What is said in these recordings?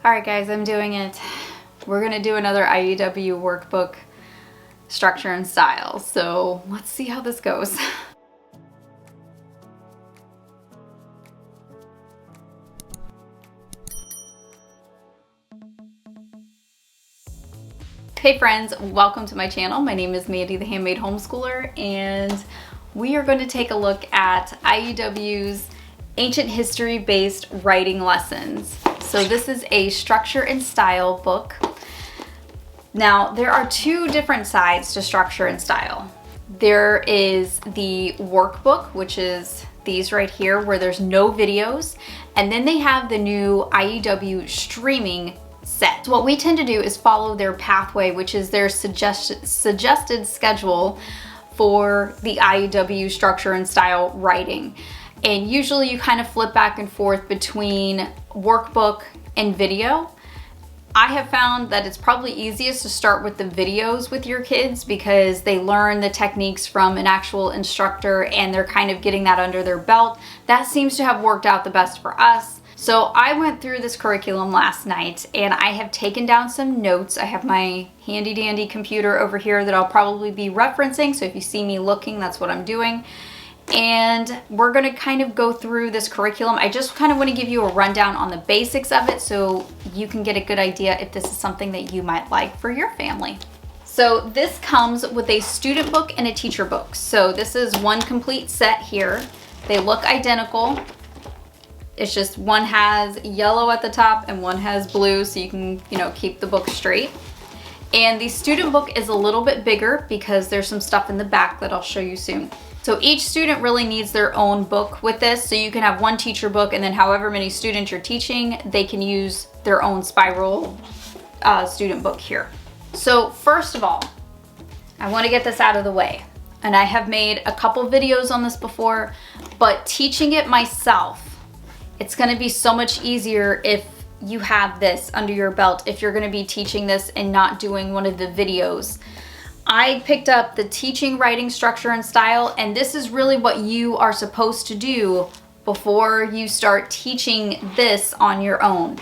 Alright guys, I'm doing it. We're gonna do another IEW workbook structure and style. So let's see how this goes. Hey friends, welcome to my channel. My name is Mandy, the Handmade Homeschooler, and we are going to take a look at IEW's ancient history-based writing lessons. So this is a structure and style book. Now, there are two different sides to structure and style. There is the workbook, which is these right here, where there's no videos, and then they have the new IEW streaming set. So what we tend to do is follow their pathway, which is their suggested schedule for the IEW structure and style writing. And usually you kind of flip back and forth between workbook and video. I have found that it's probably easiest to start with the videos with your kids because they learn the techniques from an actual instructor and they're kind of getting that under their belt. That seems to have worked out the best for us. So I went through this curriculum last night and I have taken down some notes. I have my handy dandy computer over here that I'll probably be referencing. So if you see me looking, that's what I'm doing. And we're gonna kind of go through this curriculum. I just kind of want to give you a rundown on the basics of it so you can get a good idea if this is something that you might like for your family. So this comes with a student book and a teacher book. So this is one complete set here. They look identical. It's just one has yellow at the top and one has blue, so you can, keep the book straight. And the student book is a little bit bigger because there's some stuff in the back that I'll show you soon. So each student really needs their own book with this. So you can have one teacher book and then however many students you're teaching, they can use their own spiral student book here. So first of all, I want to get this out of the way. And I have made a couple videos on this before, but teaching it myself, it's going to be so much easier if you have this under your belt, if you're going to be teaching this and not doing one of the videos. I picked up the teaching writing structure and style, and this is really what you are supposed to do before you start teaching this on your own.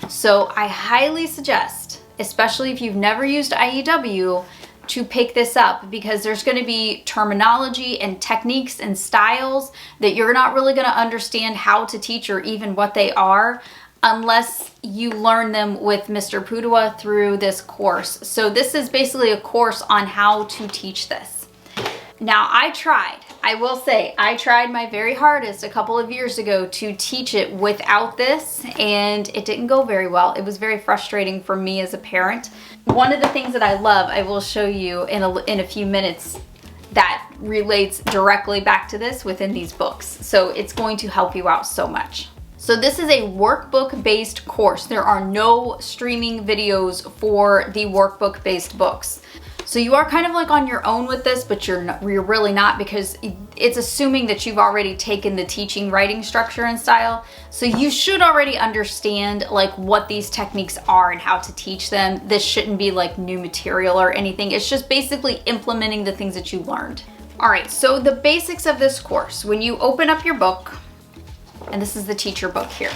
So I highly suggest, especially if you've never used IEW, to pick this up because there's going to be terminology and techniques and styles that you're not really going to understand how to teach or even what they are unless you learn them with Mr. Pudua through this course. So this is basically a course on how to teach this. Now I will say, I tried my very hardest a couple of years ago to teach it without this, and it didn't go very well. It was very frustrating for me as a parent. One of the things that I love, I will show you in a few minutes, that relates directly back to this within these books. So it's going to help you out so much. So this is a workbook-based course. There are no streaming videos for the workbook-based books. So you are kind of like on your own with this, but you're really not, because it's assuming that you've already taken the teaching writing structure and style. So you should already understand like what these techniques are and how to teach them. This shouldn't be like new material or anything. It's just basically implementing the things that you learned. All right, so the basics of this course, when you open up your book, and this is the teacher book here,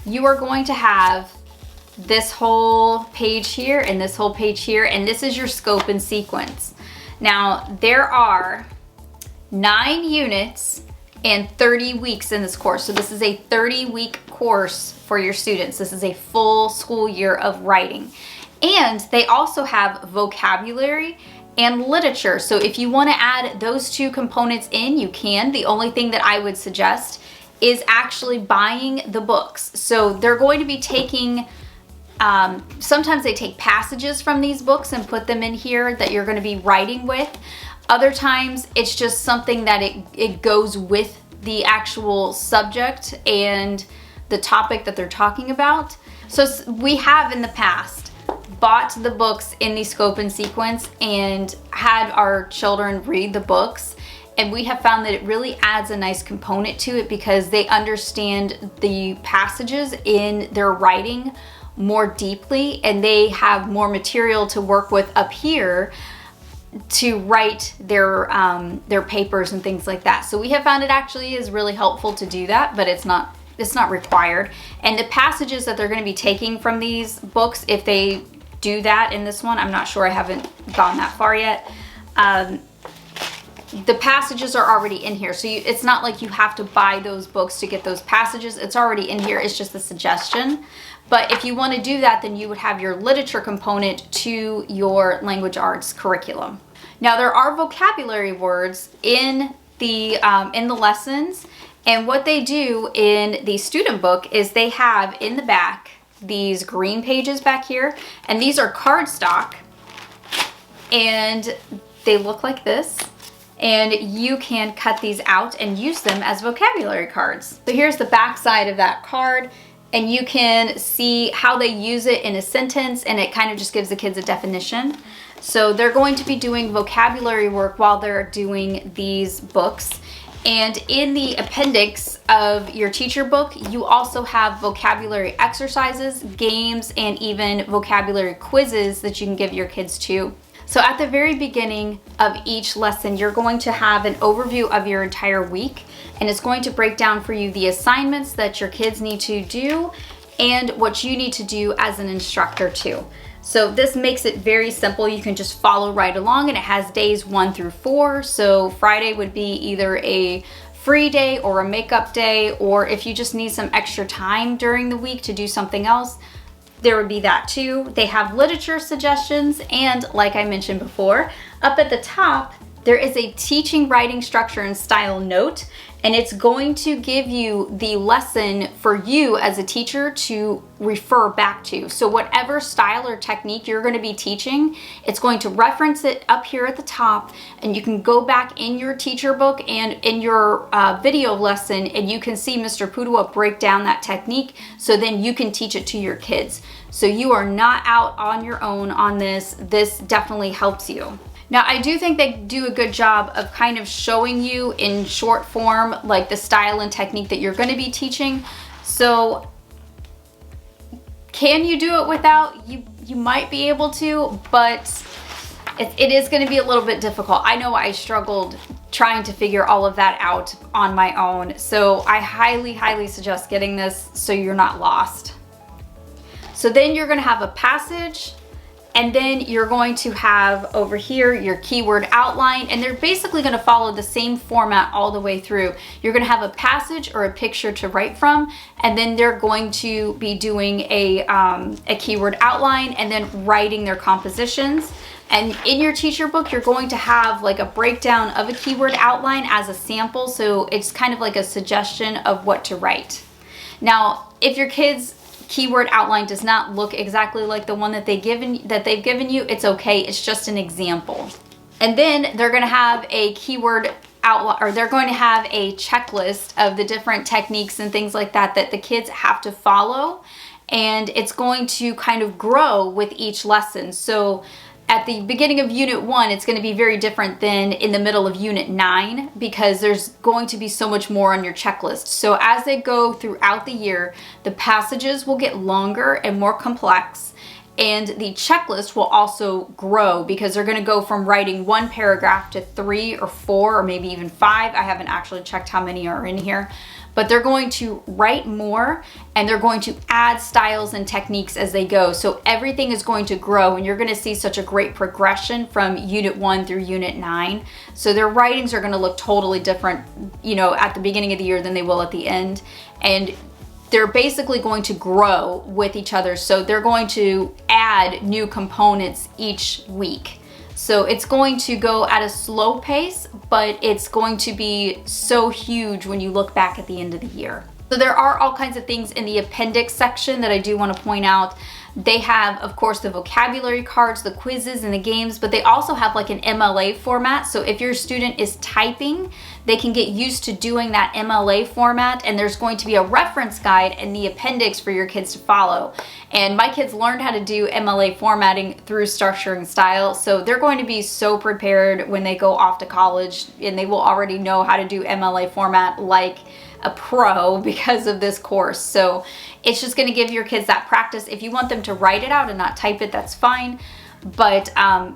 you are going to have this whole page here and this whole page here, and this is your scope and sequence. Now, there are 9 units and 30 weeks in this course. So this is a 30-week course for your students. This is a full school year of writing. And they also have vocabulary and literature. So if you want to add those two components in, you can. The only thing that I would suggest is actually buying the books. So they're going to be taking, sometimes they take passages from these books and put them in here that you're going to be writing with. Other times it's just something that it goes with the actual subject and the topic that they're talking about. So we have in the past bought the books in the scope and sequence and had our children read the books. And we have found that it really adds a nice component to it because they understand the passages in their writing more deeply, and they have more material to work with up here to write their papers and things like that. So we have found it actually is really helpful to do that, but it's not it's not required. And the passages that they're going to be taking from these books, if they do that in this one, I'm not sure, I haven't gone that far yet. The passages are already in here, so it's not like you have to buy those books to get those passages. It's already in here. It's just a suggestion. But if you want to do that, then you would have your literature component to your language arts curriculum. Now, there are vocabulary words in the lessons, and what they do in the student book is they have in the back these green pages back here, and these are cardstock, and they look like this. And you can cut these out and use them as vocabulary cards. So here's the back side of that card, and you can see how they use it in a sentence, and it kind of just gives the kids a definition. So they're going to be doing vocabulary work while they're doing these books. And in the appendix of your teacher book, you also have vocabulary exercises, games, and even vocabulary quizzes that you can give your kids too. So at the very beginning of each lesson, you're going to have an overview of your entire week, and it's going to break down for you the assignments that your kids need to do and what you need to do as an instructor too. So this makes it very simple. You can just follow right along, and it has days 1 through 4. So Friday would be either a free day or a makeup day, or if you just need some extra time during the week to do something else, there would be that too. They have literature suggestions, and like I mentioned before, up at the top, there is a teaching, writing, structure, and style note, and it's going to give you the lesson for you as a teacher to refer back to. So whatever style or technique you're going to be teaching, it's going to reference it up here at the top, and you can go back in your teacher book and in your video lesson, and you can see Mr. Pudua break down that technique, so then you can teach it to your kids. So you are not out on your own on this. This definitely helps you. Now, I do think they do a good job of kind of showing you in short form, like the style and technique that you're going to be teaching. So can you do it without? You might be able to, but it is going to be a little bit difficult. I know I struggled trying to figure all of that out on my own. So I highly, highly suggest getting this so you're not lost. So then you're going to have a passage, and then you're going to have over here your keyword outline, and they're basically going to follow the same format all the way through. You're going to have a passage or a picture to write from, and then they're going to be doing a keyword outline and then writing their compositions. And in your teacher book, you're going to have like a breakdown of a keyword outline as a sample, so it's kind of like a suggestion of what to write. Now, if your kids' keyword outline does not look exactly like the one that they've given you, it's okay. It's just an example. And then they're going to have a keyword outline, or they're going to have a checklist of the different techniques and things like that that the kids have to follow, and it's going to kind of grow with each lesson. So at the beginning of Unit 1, it's going to be very different than in the middle of Unit 9, because there's going to be so much more on your checklist. So as they go throughout the year, the passages will get longer and more complex, and the checklist will also grow, because they're going to go from writing 1 paragraph to 3 or 4 or maybe even 5. I haven't actually checked how many are in here. But they're going to write more, and they're going to add styles and techniques as they go. So everything is going to grow, and you're going to see such a great progression from Unit 1 through Unit 9. So their writings are going to look totally different, you know, at the beginning of the year than they will at the end. And they're basically going to grow with each other. So they're going to add new components each week. So it's going to go at a slow pace, but it's going to be so huge when you look back at the end of the year. So there are all kinds of things in the appendix section that I do want to point out. They have, of course, the vocabulary cards, the quizzes, and the games, but they also have like an MLA format. So if your student is typing, they can get used to doing that MLA format, and there's going to be a reference guide in the appendix for your kids to follow. And my kids learned how to do MLA formatting through Structure and Style, so they're going to be so prepared when they go off to college, and they will already know how to do MLA format like a pro because of this course. So it's just going to give your kids that practice. If you want them to write it out and not type it, that's fine. But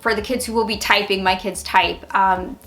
for the kids who will be typing, my kids type,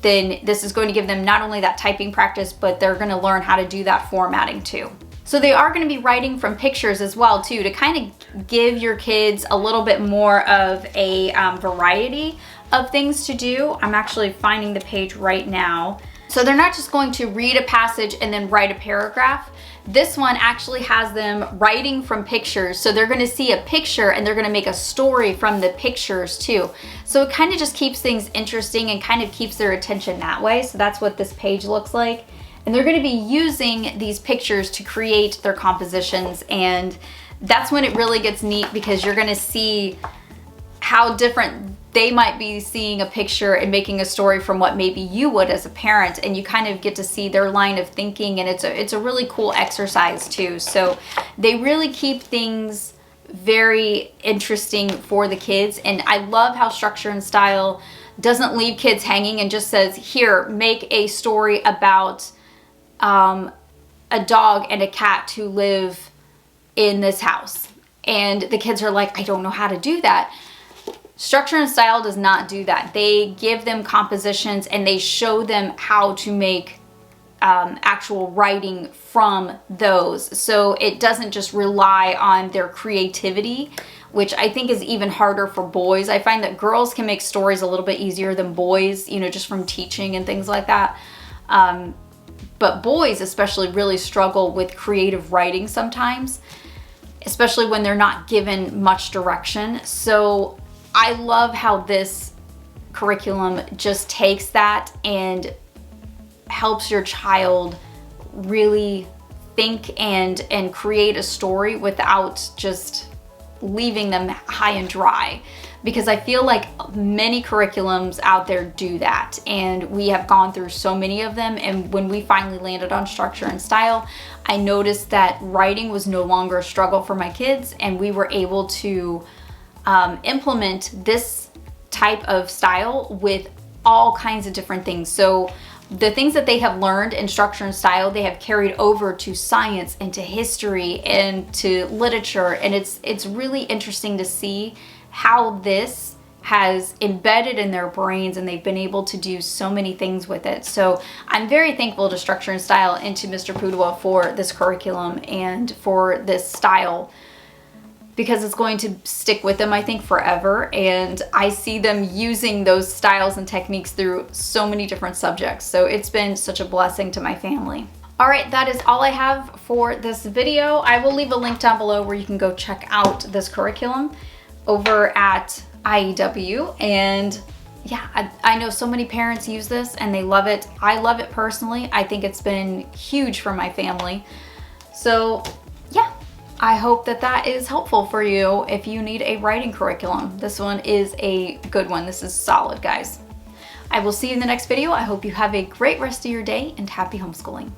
then this is going to give them not only that typing practice, but they're going to learn how to do that formatting too. So they are going to be writing from pictures as well too, to kind of give your kids a little bit more of a variety of things to do. I'm actually finding the page right now. So they're not just going to read a passage and then write a paragraph. This one actually has them writing from pictures. So they're going to see a picture and they're going to make a story from the pictures too. So it kind of just keeps things interesting and kind of keeps their attention that way. So that's what this page looks like. And they're going to be using these pictures to create their compositions. And that's when it really gets neat, because you're going to see how different they might be seeing a picture and making a story from what maybe you would as a parent, and you kind of get to see their line of thinking, and it's a really cool exercise too. So they really keep things very interesting for the kids, and I love how Structure and Style doesn't leave kids hanging and just says, here, make a story about a dog and a cat who live in this house. And the kids are like, I don't know how to do that. Structure and Style does not do that. They give them compositions and they show them how to make actual writing from those. So it doesn't just rely on their creativity, which I think is even harder for boys. I find that girls can make stories a little bit easier than boys, you know, just from teaching and things like that. But boys especially really struggle with creative writing sometimes, especially when they're not given much direction. So I love how this curriculum just takes that and helps your child really think and create a story without just leaving them high and dry. Because I feel like many curriculums out there do that, and we have gone through so many of them. And when we finally landed on Structure and Style, I noticed that writing was no longer a struggle for my kids, and we were able to implement this type of style with all kinds of different things. So the things that they have learned in Structure and Style, they have carried over to science and to history and to literature. And it's really interesting to see how this has embedded in their brains, and they've been able to do so many things with it. So I'm very thankful to Structure and Style and to Mr. Pudua for this curriculum and for this style, because it's going to stick with them, I think, forever. And I see them using those styles and techniques through so many different subjects. So it's been such a blessing to my family. All right, that is all I have for this video. I will leave a link down below where you can go check out this curriculum over at IEW. And yeah, I know so many parents use this and they love it. I love it personally. I think it's been huge for my family. So yeah, I hope that that is helpful for you if you need a writing curriculum. This one is a good one. This is solid, guys. I will see you in the next video. I hope you have a great rest of your day and happy homeschooling.